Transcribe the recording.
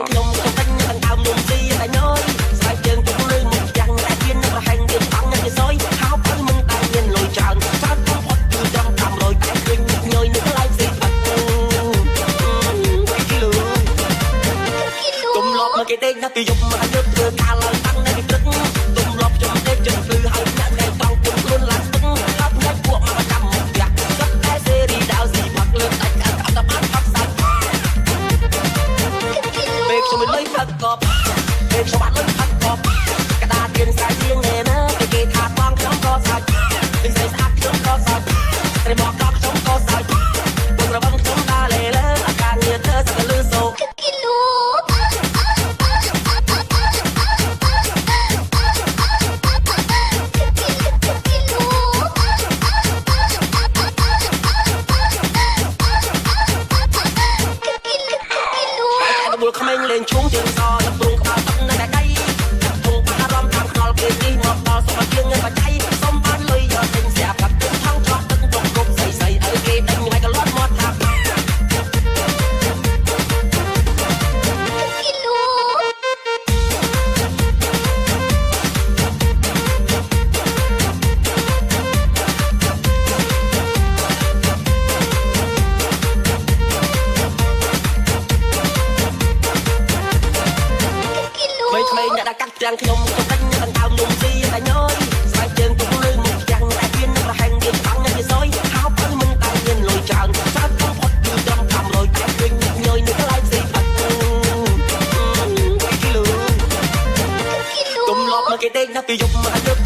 ទាំងខ្ញុំខ្ញុំពេញទាំងដើមនំស៊ីតែញយស្បែកជើងទុកលឺមុខយ៉ាងតែទៀននឹងប្រហែងយើងបាំងនឹងសយហៅទៅមិនតែមានលុយច្រើនច្រើនពុំផុតគឺចាំ500តែឃើញញយនឹងកន្លែងស៊ីផាត់គីឡូទុំលប់មកគេដេកណាពីយប់មកយកធ្វើការឡើងតាំងនៅពីព្រឹកទុំលប់ខ្ញុំដេកចឹងភ្លឺហើយអ្នកតែបោកពុំខ្លួនឡើងទឹកអត់អ្នកពួកមកចាំមកផ្ទះសឹកតែសេរីដៅស៊ីផាក់លើកដាច់អត់បានផាក់សាច់ពេលខ្ញុំលុយផាក់កប់ពេលខ្ញុំបានលុយផាក់កប់កដាទៀនស្រាយជាងណែណាគេថាបងខ្ញុំក៏សាច់ពេលស្អាតខ្ញុំក៏សាច់តែមកកប់ខ្ញុំក៏សាច់ពុករបងខ្ញុំដើរលេលើអាការងារធ្វើសកលឺសូគីឡូក្មេងលេងឈុំជើងសដល់ព្រុងក្បាលទឹកនៅតែដៃធុងបារម្ភតាមខ្នល់គេនេះមកដល់សុំឲ្យជាងបច្ច័យសុំបានលុយយកទិញស្រាប់កាត់ទឹកថងឆ្លោះទឹកទុកគប់ស្អីស្អីឲ្យគេដេញងាយក៏លាត់មកថាគីឡូក្មេងអ្នកកាត់ទាំងខ្ញុំខ្ញុំពេញទាំងដើមនំស៊ីតែញយស្បែកជើងទុកលឺមុខយ៉ាងតែទៀននឹងប្រហែងយើងបាំងនឹងសយហៅទៅមិនតែមានលុយច្រើនច្រើនពុំផុតគឺចាំ500តែឃើញញយនឹងកន្លែងស៊ីផាត់គីឡូទុំលប់មកគេដេកណាពីយប់មកយក